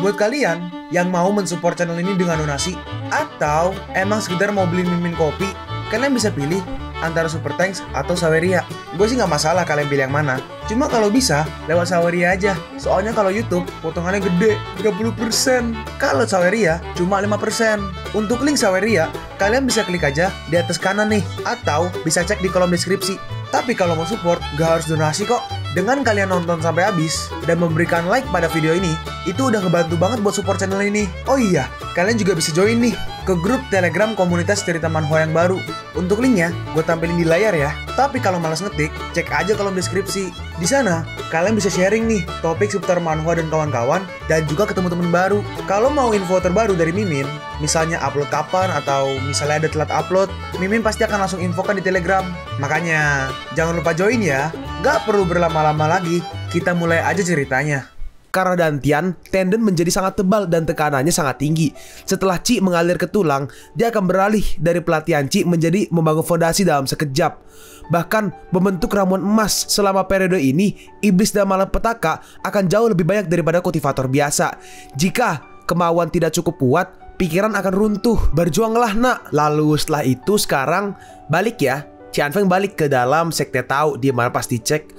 Buat kalian yang mau mensupport channel ini dengan donasi, atau emang sekedar mau beli mimin kopi, kalian bisa pilih antara Super Thanks atau Saweria. Gue sih nggak masalah kalian pilih yang mana. Cuma kalau bisa lewat Saweria aja. Soalnya kalau YouTube potongannya gede, 30%. Kalau Saweria cuma 5%. Untuk link Saweria, kalian bisa klik aja di atas kanan nih, atau bisa cek di kolom deskripsi. Tapi kalau mau support, gak harus donasi kok. Dengan kalian nonton sampai habis dan memberikan like pada video ini, itu udah ngebantu banget buat support channel ini. Oh iya, kalian juga bisa join nih ke grup Telegram komunitas cerita manhwa yang baru. Untuk linknya gue tampilin di layar ya. Tapi kalau malas ngetik, cek aja kolom deskripsi. Di sana kalian bisa sharing nih topik seputar manhwa dan kawan-kawan, dan juga ketemu teman baru. Kalau mau info terbaru dari Mimin, misalnya upload kapan atau misalnya ada telat upload, Mimin pasti akan langsung infokan di Telegram. Makanya jangan lupa join ya. Gak perlu berlama-lama lagi, kita mulai aja ceritanya. Karena dantian, tendon menjadi sangat tebal dan tekanannya sangat tinggi. Setelah Chi mengalir ke tulang, dia akan beralih dari pelatihan Chi menjadi membangun fondasi dalam sekejap. Bahkan membentuk ramuan emas. Selama periode ini, iblis dan malapetaka akan jauh lebih banyak daripada kultivator biasa. Jika kemauan tidak cukup kuat, pikiran akan runtuh. Berjuanglah nak. Lalu setelah itu sekarang balik ya. Qianfeng balik ke dalam sekte Tao. Dia malah pasti cek,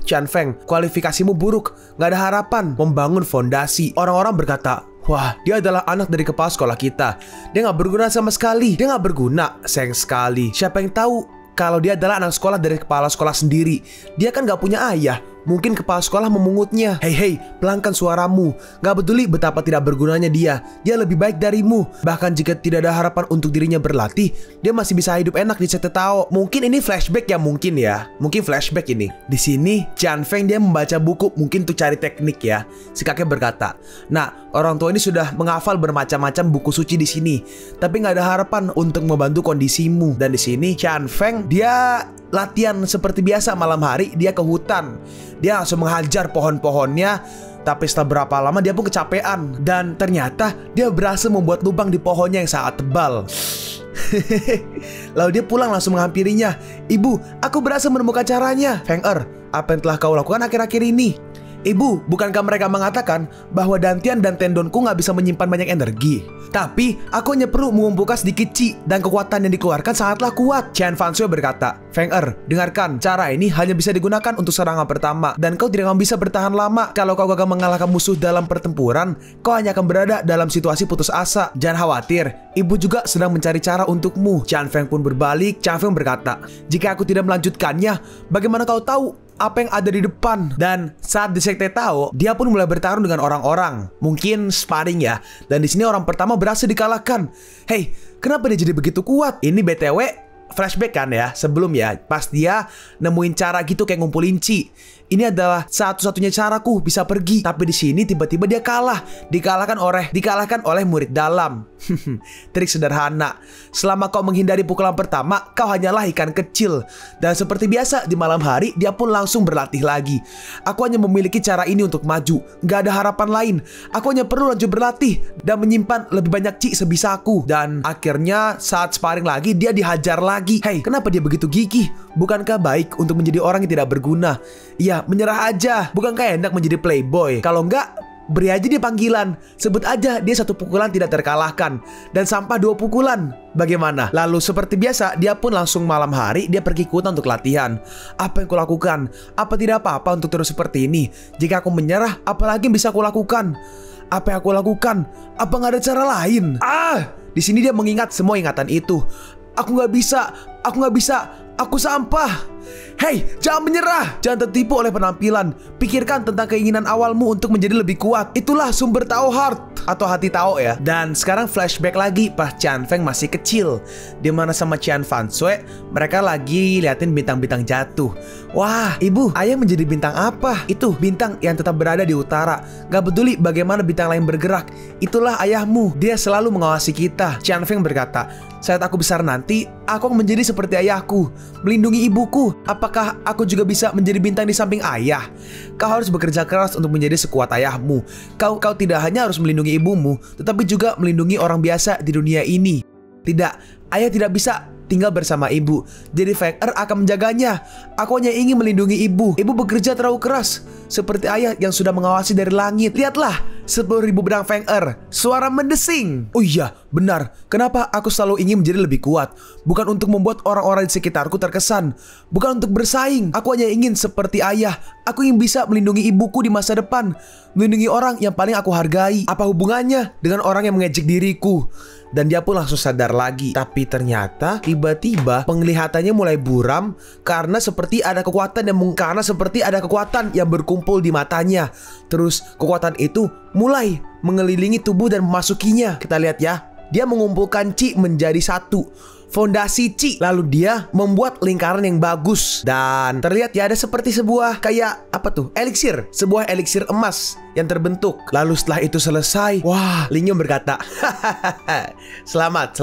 Qianfeng, kualifikasimu buruk, gak ada harapan membangun fondasi. Orang-orang berkata, wah, dia adalah anak dari kepala sekolah kita. Dia gak berguna sama sekali. Dia gak berguna, sayang sekali. Siapa yang tahu kalau dia adalah anak sekolah dari kepala sekolah sendiri? Dia kan gak punya ayah. Mungkin kepala sekolah memungutnya. Hei, pelangkan suaramu. Gak peduli betapa tidak bergunanya dia. Dia lebih baik darimu. Bahkan jika tidak ada harapan untuk dirinya berlatih, dia masih bisa hidup enak di sekte Tao. Mungkin ini flashback ya, mungkin ya. Mungkin flashback ini. Di sini, Qianfeng dia membaca buku mungkin untuk cari teknik ya. Si kakek berkata, nah, orang tua ini sudah menghafal bermacam-macam buku suci di sini, tapi nggak ada harapan untuk membantu kondisimu. Dan di sini, Qianfeng dia latihan seperti biasa. Malam hari dia ke hutan. Dia langsung menghajar pohon-pohonnya. Tapi setelah berapa lama dia pun kecapean. Dan ternyata dia berhasil membuat lubang di pohonnya yang sangat tebal. Lalu dia pulang langsung menghampirinya. Ibu, aku berhasil menemukan caranya. Feng apa yang telah kau lakukan akhir-akhir ini? Ibu, bukankah mereka mengatakan bahwa dantian dan tendonku nggak bisa menyimpan banyak energi? Tapi aku hanya perlu mengumpulkan sedikit Chi, dan kekuatan yang dikeluarkan sangatlah kuat. Qian Fansue berkata, Feng dengarkan, cara ini hanya bisa digunakan untuk serangan pertama, dan kau tidak akan bisa bertahan lama. Kalau kau gagal mengalahkan musuh dalam pertempuran, kau hanya akan berada dalam situasi putus asa. Jangan khawatir, ibu juga sedang mencari cara untukmu. Qian Feng pun berbalik. Qian Feng berkata, jika aku tidak melanjutkannya, bagaimana kau tahu apa yang ada di depan? Dan saat di sekte Tao, dia pun mulai bertarung dengan orang-orang. Mungkin sparring ya. Dan di sini orang pertama berhasil dikalahkan. Hei, kenapa dia jadi begitu kuat? Ini BTW flashback kan ya, sebelum ya, pas dia nemuin cara gitu kayak ngumpulin Chi. Ini adalah satu-satunya caraku bisa pergi. Tapi di sini tiba-tiba dia kalah, dikalahkan oleh murid dalam. Trik sederhana. Selama kau menghindari pukulan pertama, kau hanyalah ikan kecil. Dan seperti biasa di malam hari, dia pun langsung berlatih lagi. Aku hanya memiliki cara ini untuk maju. Gak ada harapan lain. Aku hanya perlu lanjut berlatih dan menyimpan lebih banyak Chi sebisaku. Dan akhirnya saat sparring lagi, dia dihajar lagi. Hei, kenapa dia begitu gigih? Bukankah baik untuk menjadi orang yang tidak berguna? Iya, menyerah aja. Bukankah enak menjadi playboy? Kalau enggak, beri aja dia panggilan. Sebut aja dia satu pukulan tidak terkalahkan, dan sampah 2 pukulan. Bagaimana? Lalu seperti biasa, dia pun langsung malam hari dia pergi ke hutan untuk latihan. Apa yang kulakukan? Apa tidak apa-apa untuk terus seperti ini? Jika aku menyerah, apalagi yang bisa kulakukan? Apa yang aku lakukan? Apa nggak ada cara lain? Di sini dia mengingat semua ingatan itu. Aku nggak bisa, aku sampah. Hei, jangan menyerah. Jangan tertipu oleh penampilan. Pikirkan tentang keinginan awalmu untuk menjadi lebih kuat. Itulah sumber Tao Heart, atau hati Tao ya. Dan sekarang flashback lagi pas Qianfeng masih kecil, dimana sama Qian Fansue mereka lagi liatin bintang-bintang jatuh. Wah, ibu, ayah menjadi bintang apa? Itu bintang yang tetap berada di utara. Gak peduli bagaimana bintang lain bergerak. Itulah ayahmu. Dia selalu mengawasi kita. Qianfeng berkata, saat aku besar nanti, aku akan menjadi seperti ayahku, melindungi ibuku. Apakah aku juga bisa menjadi bintang di samping ayah? Kau harus bekerja keras untuk menjadi sekuat ayahmu. Kau tidak hanya harus melindungi ibumu, tetapi juga melindungi orang biasa di dunia ini. Tidak, ayah tidak bisa tinggal bersama ibu. Jadi Feng akan menjaganya. Aku hanya ingin melindungi ibu. Ibu bekerja terlalu keras, seperti ayah yang sudah mengawasi dari langit. Lihatlah, 10.000 pedang Feng Er. Suara mendesing. Oh iya, benar. Kenapa aku selalu ingin menjadi lebih kuat? Bukan untuk membuat orang-orang di sekitarku terkesan. Bukan untuk bersaing. Aku hanya ingin seperti ayah. Aku ingin bisa melindungi ibuku di masa depan. Melindungi orang yang paling aku hargai. Apa hubungannya dengan orang yang mengejek diriku? Dan dia pun langsung sadar lagi. Tapi ternyata tiba-tiba penglihatannya mulai buram karena seperti ada kekuatan yang berkumpul di matanya. Terus kekuatan itu mulai mengelilingi tubuh dan memasukinya. Kita lihat ya. Dia mengumpulkan Qi menjadi satu. Fondasi Qi. Lalu dia membuat lingkaran yang bagus. Dan terlihat ya ada seperti sebuah kayak apa tuh? Eliksir. Sebuah eliksir emas yang terbentuk. Lalu setelah itu selesai, wah, Ling Yun berkata, selamat.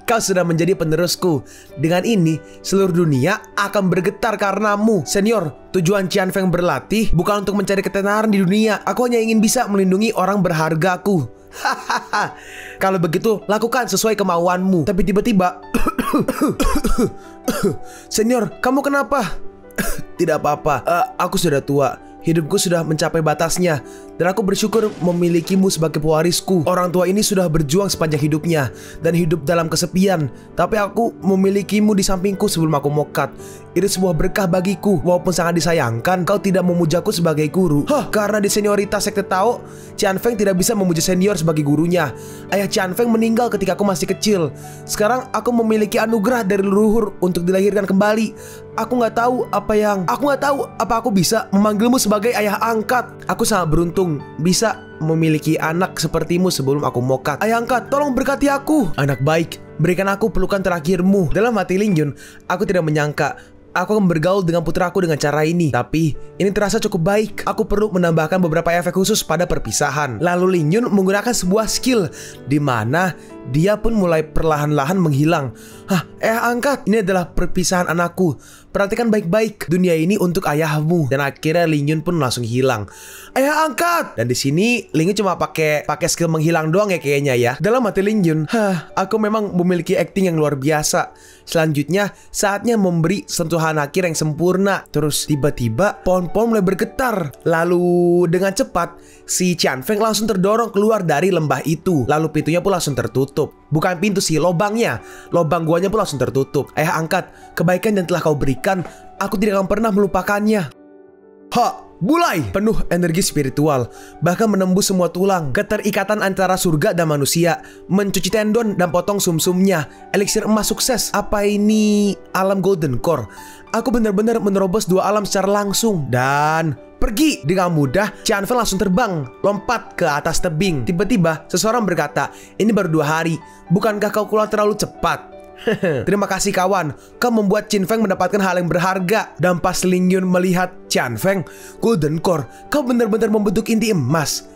Kau sudah menjadi penerusku. Dengan ini, seluruh dunia akan bergetar karenamu. Senior, tujuan Qian Feng berlatih bukan untuk mencari ketenaran di dunia. Aku hanya ingin bisa melindungi orang berhargaku. Hahaha. Kalau begitu, lakukan sesuai kemauanmu. Tapi tiba-tiba Senior, kamu kenapa? Tidak apa-apa, aku sudah tua. Hidupku sudah mencapai batasnya. Dan aku bersyukur memilikimu sebagai pewarisku. Orang tua ini sudah berjuang sepanjang hidupnya dan hidup dalam kesepian. Tapi aku memilikimu di sampingku sebelum aku mokat. Itu sebuah berkah bagiku. Walaupun sangat disayangkan, kau tidak memujaku sebagai guru. Karena di senioritas sekte Tao, Qian Feng tidak bisa memuja senior sebagai gurunya. Ayah Qian Feng meninggal ketika aku masih kecil. Sekarang aku memiliki anugerah dari leluhur untuk dilahirkan kembali. Aku nggak tahu apa aku bisa memanggilmu sebagai ayah angkat. Aku sangat beruntung bisa memiliki anak sepertimu sebelum aku mokat. Ayah angkat, tolong berkati aku. Anak baik, berikan aku pelukan terakhirmu. Dalam hati Ling Yun, aku tidak menyangka aku akan bergaul dengan putraku dengan cara ini. Tapi ini terasa cukup baik. Aku perlu menambahkan beberapa efek khusus pada perpisahan. Lalu Ling Yun menggunakan sebuah skill di mana dia pun mulai perlahan-lahan menghilang. Angkat, ini adalah perpisahan anakku. Perhatikan baik-baik, dunia ini untuk ayahmu. Dan akhirnya Ling Yun pun langsung hilang. Ayah angkat. Dan di sini Ling Yun cuma pakai skill menghilang doang ya kayaknya ya. Dalam hati Ling Yun, aku memang memiliki acting yang luar biasa. Selanjutnya, saatnya memberi sentuhan akhir yang sempurna. Terus tiba-tiba pohon-pohon mulai bergetar. Lalu dengan cepat, si Qian Feng langsung terdorong keluar dari lembah itu. Lalu pintunya pun langsung tertutup. Bukan pintu sih, lobangnya. Lobang guanya pun langsung tertutup. Ayah angkat, kebaikan yang telah kau berikan, aku tidak akan pernah melupakannya. Bulai penuh energi spiritual, bahkan menembus semua tulang. Keterikatan antara surga dan manusia, mencuci tendon dan potong sumsumnya. Eliksir emas sukses. Apa ini alam Golden Core? Aku benar-benar menerobos dua alam secara langsung. Dan pergi dengan mudah, Qian Feng langsung terbang, lompat ke atas tebing. Tiba-tiba seseorang berkata, ini baru 2 hari. Bukankah kau keluar terlalu cepat? Terima kasih kawan, kau membuat Qian Feng mendapatkan hal yang berharga. Dan pas Ling Yun melihat Qian Feng, Golden Core, kau benar-benar membentuk inti emas.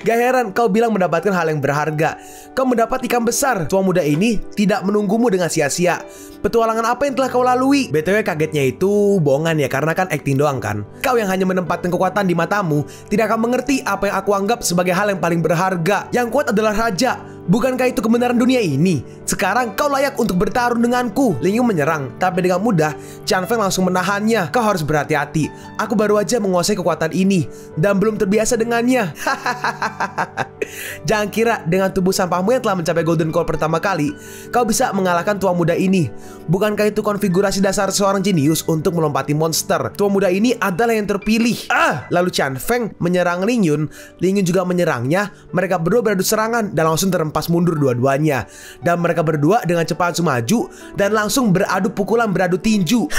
Gak heran kau bilang mendapatkan hal yang berharga. Kau mendapat ikan besar. Tua muda ini tidak menunggumu dengan sia-sia. Petualangan apa yang telah kau lalui? BTW kagetnya itu bohongan ya, karena kan acting doang kan. Kau yang hanya menempatkan kekuatan di matamu tidak akan mengerti apa yang aku anggap sebagai hal yang paling berharga. Yang kuat adalah raja. Bukankah itu kebenaran dunia ini? Sekarang kau layak untuk bertarung denganku. Ling Yun menyerang, tapi dengan mudah Qian Feng langsung menahannya. Kau harus berhati-hati. Aku baru aja menguasai kekuatan ini dan belum terbiasa dengannya. Jangan kira dengan tubuh sampahmu yang telah mencapai Golden Core pertama kali, kau bisa mengalahkan tua muda ini. Bukankah itu konfigurasi dasar seorang jenius untuk melompati monster? Tua muda ini adalah yang terpilih. Lalu Qian Feng menyerang Ling Yun. Ling Yun juga menyerangnya. Mereka berdua beradu serangan dan langsung terempas mundur dua-duanya. Dan mereka berdua dengan cepat langsung maju dan langsung beradu pukulan, beradu tinju.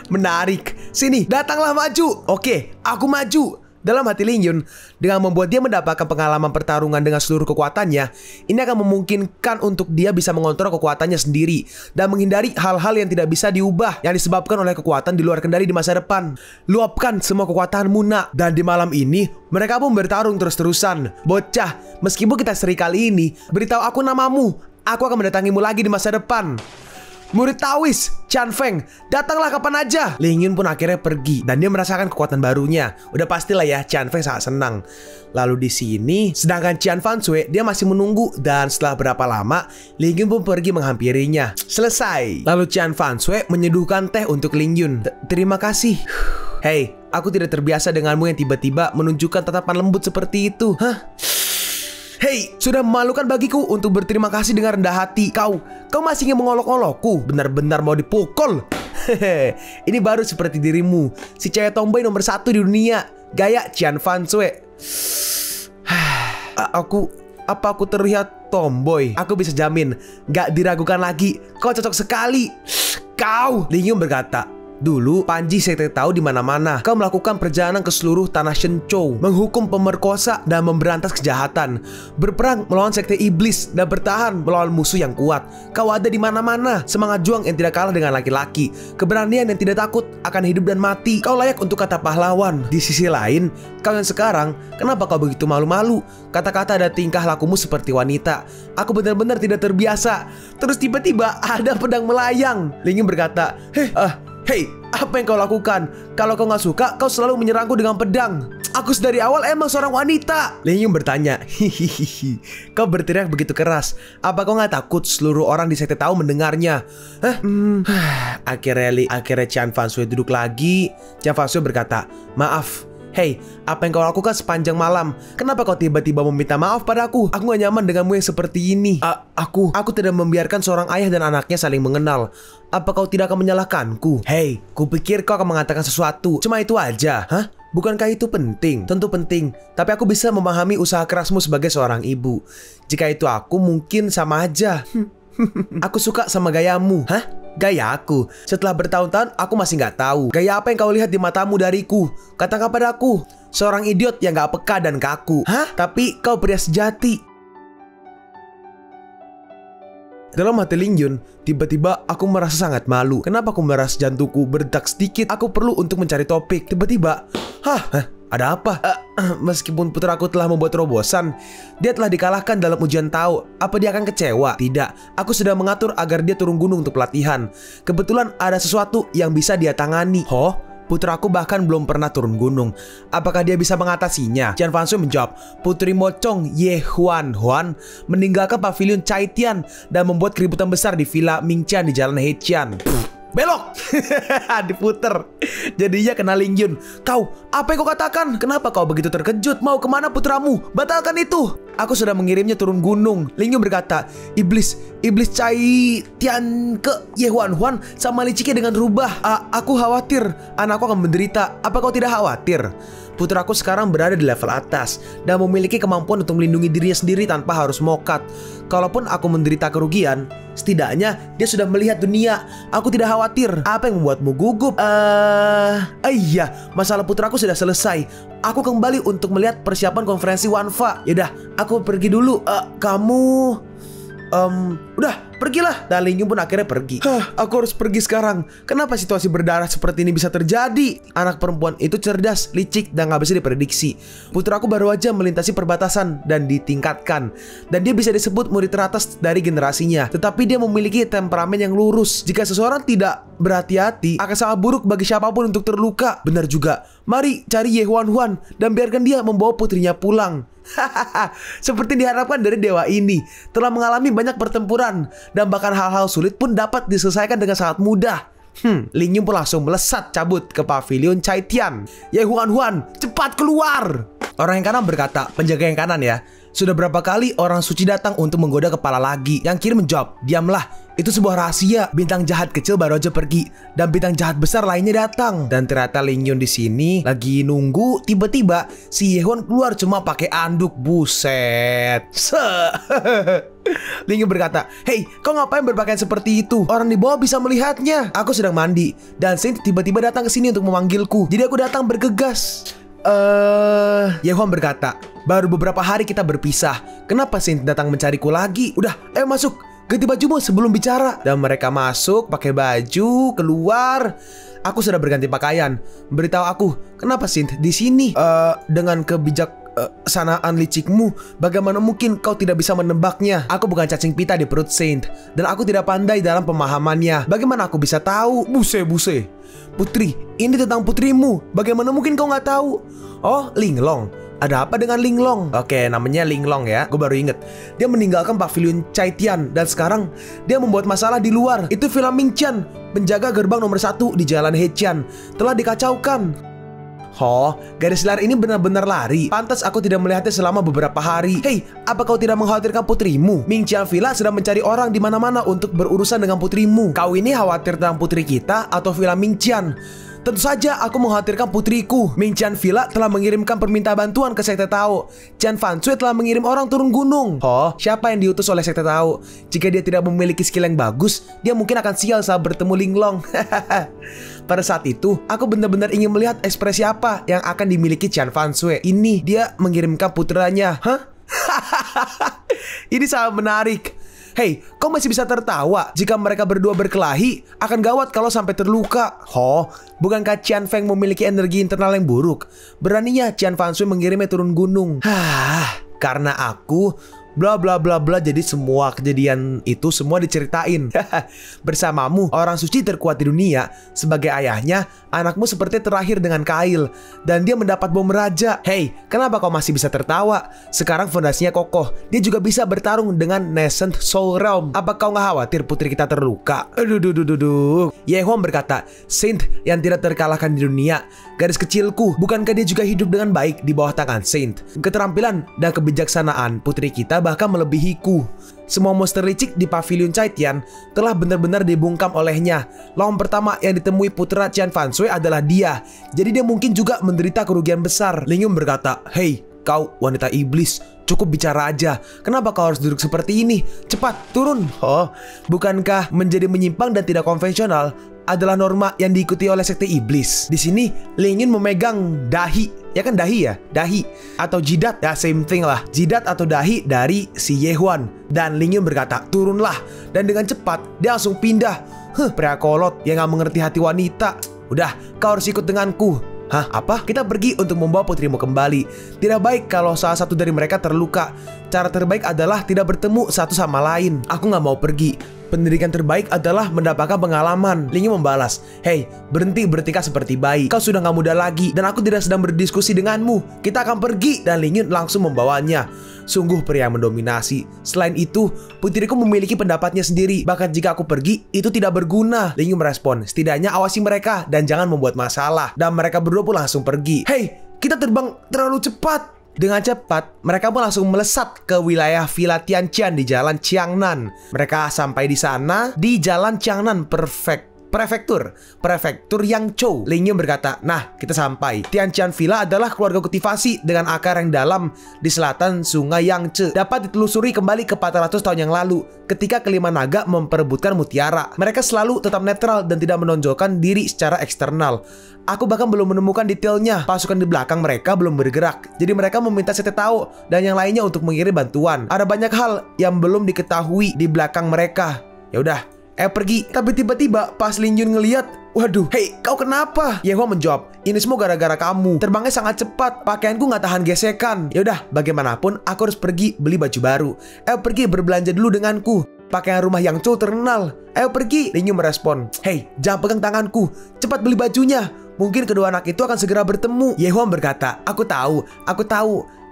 Menarik. Sini, datanglah maju. Oke, aku maju. Dalam hati Ling Yun, dengan membuat dia mendapatkan pengalaman pertarungan dengan seluruh kekuatannya, ini akan memungkinkan untuk dia bisa mengontrol kekuatannya sendiri dan menghindari hal-hal yang tidak bisa diubah yang disebabkan oleh kekuatan di luar kendali di masa depan. Luapkan semua kekuatanmu, nak. Dan di malam ini, mereka pun bertarung terus-terusan. Bocah, meskipun kita seri kali ini, beritahu aku namamu. Aku akan mendatangimu lagi di masa depan. Murid Taois, Qian Feng, datanglah kapan aja. Ling Yun pun akhirnya pergi dan dia merasakan kekuatan barunya. Udah pastilah ya, Qian Feng sangat senang. Lalu di sini, sedangkan Qian Fanshui dia masih menunggu dan setelah berapa lama, Ling Yun pun pergi menghampirinya. Selesai. Lalu Qian Fanshui menyeduhkan teh untuk Ling Yun. Terima kasih. Hei, aku tidak terbiasa denganmu yang tiba-tiba menunjukkan tatapan lembut seperti itu. Hah? Hei, sudah memalukan bagiku untuk berterima kasih dengan rendah hati. Kau masih ingin mengolok-olokku? Benar-benar mau dipukul. Hehe, ini baru seperti dirimu, si cewek tomboy nomor 1 di dunia, gaya Cian Fansue. Apa aku terlihat tomboy? Aku bisa jamin, gak diragukan lagi. Kau cocok sekali. Kau, Ling Yun berkata. Dulu, Panji sekte tahu di mana-mana. Kau melakukan perjalanan ke seluruh tanah Shenchou, menghukum pemerkosa dan memberantas kejahatan, berperang melawan sekte iblis dan bertahan melawan musuh yang kuat. Kau ada di mana-mana, semangat juang yang tidak kalah dengan laki-laki, keberanian yang tidak takut akan hidup dan mati. Kau layak untuk kata pahlawan. Di sisi lain, kau yang sekarang, kenapa kau begitu malu-malu? Kata-kata dan tingkah lakumu seperti wanita. Aku benar-benar tidak terbiasa. Terus tiba-tiba ada pedang melayang. Ling Yun berkata, Hei, apa yang kau lakukan? Kalau kau nggak suka, kau selalu menyerangku dengan pedang. Aku dari awal emang seorang wanita. Ling Yun bertanya, hihihi. Kau berteriak begitu keras. Apa kau nggak takut seluruh orang di sekte tahu mendengarnya? Akhirnya Cian Fansue duduk lagi. Cian Fansue berkata, maaf. Hei, apa yang kau lakukan sepanjang malam? Kenapa kau tiba-tiba meminta maaf padaku? Aku gak nyaman denganmu yang seperti ini. Aku tidak membiarkan seorang ayah dan anaknya saling mengenal. Apa kau tidak akan menyalahkanku? Hei, kupikir kau akan mengatakan sesuatu. Cuma itu aja. Hah? Bukankah itu penting? Tentu penting. Tapi aku bisa memahami usaha kerasmu sebagai seorang ibu. Jika itu aku, mungkin sama aja. Aku suka sama gayamu. Hah? Gaya aku. Setelah bertahun-tahun aku masih nggak tahu. Gaya apa yang kau lihat di matamu dariku? Katakan padaku. Seorang idiot yang nggak peka dan kaku. Hah? Tapi kau pria sejati. Dalam hati Ling Yun, tiba-tiba aku merasa sangat malu. Kenapa aku merasa jantungku berdetak sedikit? Aku perlu untuk mencari topik. Tiba-tiba, ada apa? Meskipun putraku telah membuat terobosan, dia telah dikalahkan dalam ujian Tao. Apa dia akan kecewa? Tidak. Aku sudah mengatur agar dia turun gunung untuk pelatihan. Kebetulan ada sesuatu yang bisa dia tangani. Putraku bahkan belum pernah turun gunung. Apakah dia bisa mengatasinya? Cian Fansue menjawab, Putri Mocong Ye Huan meninggalkan pavilion Caitian dan membuat keributan besar di Villa Mingqian di Jalan Heqian. Belok. Diputer. Jadinya kena Ling Yun. Kau, apa yang kau katakan? Kenapa kau begitu terkejut? Mau kemana putramu? Batalkan itu. Aku sudah mengirimnya turun gunung. Ling Yun berkata, Iblis Cai Tian ke Ye Huan sama liciknya dengan rubah. Aku khawatir anakku akan menderita. Apa kau tidak khawatir? Putraku sekarang berada di level atas dan memiliki kemampuan untuk melindungi dirinya sendiri tanpa harus mokat. Kalaupun aku menderita kerugian, setidaknya dia sudah melihat dunia. Aku tidak khawatir. Apa yang membuatmu gugup? Iya, masalah putraku sudah selesai. Aku kembali untuk melihat persiapan konferensi Wanfa. Yaudah, aku pergi dulu. Kamu... udah, pergilah. Dan Ling Yun pun akhirnya pergi. Aku harus pergi sekarang. Kenapa situasi berdarah seperti ini bisa terjadi? Anak perempuan itu cerdas, licik, dan gak bisa diprediksi. Putraku baru aja melintasi perbatasan dan ditingkatkan. Dan dia bisa disebut murid teratas dari generasinya. Tetapi dia memiliki temperamen yang lurus. Jika seseorang tidak berhati-hati, akan sangat buruk bagi siapapun untuk terluka. Benar juga. Mari cari Ye Huan dan biarkan dia membawa putrinya pulang. Seperti diharapkan dari dewa ini, telah mengalami banyak pertempuran dan bahkan hal-hal sulit pun dapat diselesaikan dengan sangat mudah. Ling Yun pun langsung melesat cabut ke pavilion Caitian. Ye Huan, cepat keluar. Orang yang kanan berkata, penjaga yang kanan ya. Sudah berapa kali orang suci datang untuk menggoda kepala lagi? Yang kiri menjawab, diamlah. Itu sebuah rahasia. Bintang jahat kecil baru aja pergi dan bintang jahat besar lainnya datang. Dan ternyata Ling Yun di sini lagi nunggu. Tiba-tiba si Ye Huan keluar cuma pakai anduk. Buset. Ling Yun berkata, "Hei, kau ngapain berpakaian seperti itu? Orang di bawah bisa melihatnya." Aku sedang mandi dan Saint tiba-tiba datang ke sini untuk memanggilku. Jadi aku datang bergegas. Ye Huan berkata, "Baru beberapa hari kita berpisah. Kenapa Saint datang mencariku lagi? Udah, ayo masuk. Ganti bajumu sebelum bicara." Dan mereka masuk, pakai baju, keluar. Aku sudah berganti pakaian. Beritahu aku, kenapa Saint di sini? Dengan kebijaksanaan licikmu, bagaimana mungkin kau tidak bisa menebaknya? Aku bukan cacing pita di perut Saint, dan aku tidak pandai dalam pemahamannya. Bagaimana aku bisa tahu? Buse. Putri, ini tentang putrimu. Bagaimana mungkin kau nggak tahu? Oh, Linglong. Ada apa dengan Linglong? Oke, namanya Linglong ya. Gue baru inget. Dia meninggalkan pavilion Caitian dan sekarang dia membuat masalah di luar. Itu Villa Mingqian, penjaga gerbang nomor 1 di Jalan Heqian, telah dikacaukan. Garis lari ini benar-benar lari. Pantas aku tidak melihatnya selama beberapa hari. Hei, apa kau tidak mengkhawatirkan putrimu? Mingqian Villa sedang mencari orang di mana-mana untuk berurusan dengan putrimu. Kau ini khawatir tentang putri kita atau Villa Mingqian? Tentu saja aku mengkhawatirkan putriku. Mingqian Villa telah mengirimkan permintaan bantuan ke Sekte Tao. Qian Fanshui telah mengirim orang turun gunung. Siapa yang diutus oleh Sekte Tao? Jika dia tidak memiliki skill yang bagus, dia mungkin akan sial saat bertemu Linglong. Pada saat itu, aku benar-benar ingin melihat ekspresi apa yang akan dimiliki Qian Fanshui. Ini dia mengirimkan putranya. Ini sangat menarik. Hei, kau masih bisa tertawa jika mereka berdua berkelahi? Akan gawat kalau sampai terluka. Bukankah Qian Feng memiliki energi internal yang buruk? Beraninya Qian Fanshui mengirimnya turun gunung. Karena aku bla bla bla bla, jadi semua kejadian itu semua diceritain. Bersamamu, orang suci terkuat di dunia. Sebagai ayahnya, anakmu seperti terakhir dengan Kail, dan dia mendapat bom raja. Hei, kenapa kau masih bisa tertawa? Sekarang fondasinya kokoh. Dia juga bisa bertarung dengan Nascent Soul Realm. Apa kau nggak khawatir putri kita terluka? Ye Huang berkata, Saint yang tidak terkalahkan di dunia. Garis kecilku, bukankah dia juga hidup dengan baik di bawah tangan Saint? Keterampilan dan kebijaksanaan putri kita bahkan melebihiku. Semua monster licik di pavilion Caitian telah benar-benar dibungkam olehnya. Lawan pertama yang ditemui putra Qian Fanshui adalah dia. Jadi dia mungkin juga menderita kerugian besar. Lingyun berkata, hei, kau wanita iblis, cukup bicara aja. Kenapa kau harus duduk seperti ini? Cepat, turun. Bukankah menjadi menyimpang dan tidak konvensional adalah norma yang diikuti oleh sekte iblis? Di sini Lingyun memegang dahi. Ya kan dahi ya? Dahi atau jidat, ya same thing lah. Jidat atau dahi dari si Ye Huan. Dan Lingyun berkata, turunlah. Dan dengan cepat dia langsung pindah. Pria kolot yang gak mengerti hati wanita. Udah, kau harus ikut denganku. Apa? Kita pergi untuk membawa putrimu kembali. Tidak baik kalau salah satu dari mereka terluka. Cara terbaik adalah tidak bertemu satu sama lain. Aku gak mau pergi. Pendidikan terbaik adalah mendapatkan pengalaman. Lingyun membalas, hei, berhenti bertingkah seperti bayi. Kau sudah gak muda lagi, dan aku tidak sedang berdiskusi denganmu. Kita akan pergi. Dan Lingyun langsung membawanya. Sungguh pria yang mendominasi. Selain itu, putriku memiliki pendapatnya sendiri. Bahkan jika aku pergi, itu tidak berguna. Lingyun merespon, setidaknya awasi mereka dan jangan membuat masalah. Dan mereka berdua pun langsung pergi. Hei, kita terbang terlalu cepat. Dengan cepat, mereka pun langsung melesat ke wilayah Villa Tianqian di jalan Qiangnan. Mereka sampai di sana di jalan Qiangnan Prefektur Yangzhou. Lingyun berkata, nah, kita sampai. Tianqian Villa adalah keluarga kultivasi dengan akar yang dalam di selatan sungai Yangtze. Dapat ditelusuri kembali ke 400 tahun yang lalu ketika kelima naga memperebutkan mutiara. Mereka selalu tetap netral dan tidak menonjolkan diri secara eksternal. Aku bahkan belum menemukan detailnya. Pasukan di belakang mereka belum bergerak. Jadi mereka meminta Sekte Tao dan yang lainnya untuk mengirim bantuan. Ada banyak hal yang belum diketahui di belakang mereka. Ya udah, pergi. Tapi tiba-tiba pas Lingyun ngeliat, waduh, hei, kau kenapa? Ye Huang menjawab, ini semua gara-gara kamu. Terbangnya sangat cepat, pakaianku nggak tahan gesekan. Ya udah, bagaimanapun aku harus pergi beli baju baru. Pergi berbelanja dulu denganku. Pakaian rumah Yangzhou terkenal. Ayo pergi. Lingyun merespon, hei, jangan pegang tanganku. Cepat beli bajunya. Mungkin kedua anak itu akan segera bertemu. Ye Huang berkata, aku tahu.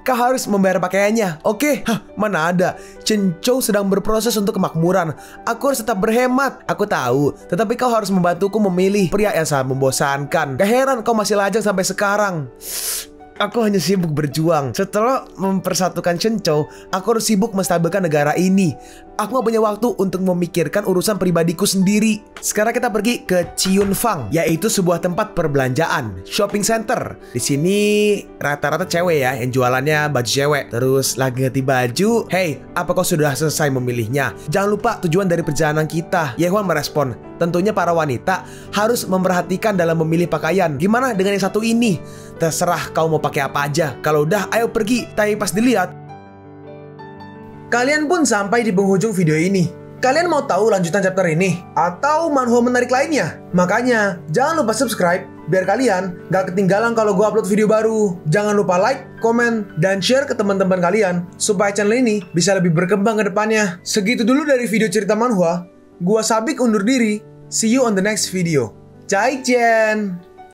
Kau harus membayar pakaiannya, oke? Mana ada. Chen Zhou sedang berproses untuk kemakmuran. Aku harus tetap berhemat. Aku tahu, tetapi kau harus membantuku memilih. Pria yang sangat membosankan. Gak heran kau masih lajang sampai sekarang. Aku hanya sibuk berjuang. Setelah mempersatukan Chen Zhou, aku harus sibuk menstabilkan negara ini. Aku gak punya waktu untuk memikirkan urusan pribadiku sendiri. Sekarang kita pergi ke Qiunfang, yaitu sebuah tempat perbelanjaan, shopping center. Di sini rata-rata cewek ya, yang jualannya baju cewek. Terus lagi ganti baju. Hey, apa kau sudah selesai memilihnya? Jangan lupa tujuan dari perjalanan kita. Ye Huan merespon, tentunya para wanita harus memperhatikan dalam memilih pakaian. Gimana dengan yang satu ini? Terserah kau mau pakai apa aja. Kalau udah, ayo pergi. Tapi pas dilihat, kalian pun sampai di penghujung video ini. Kalian mau tahu lanjutan chapter ini? Atau manhwa menarik lainnya? Makanya, jangan lupa subscribe biar kalian gak ketinggalan kalau gue upload video baru. Jangan lupa like, komen, dan share ke teman-teman kalian supaya channel ini bisa lebih berkembang ke depannya. Segitu dulu dari video cerita manhwa. Gua Sabik undur diri. See you on the next video. Zaijian.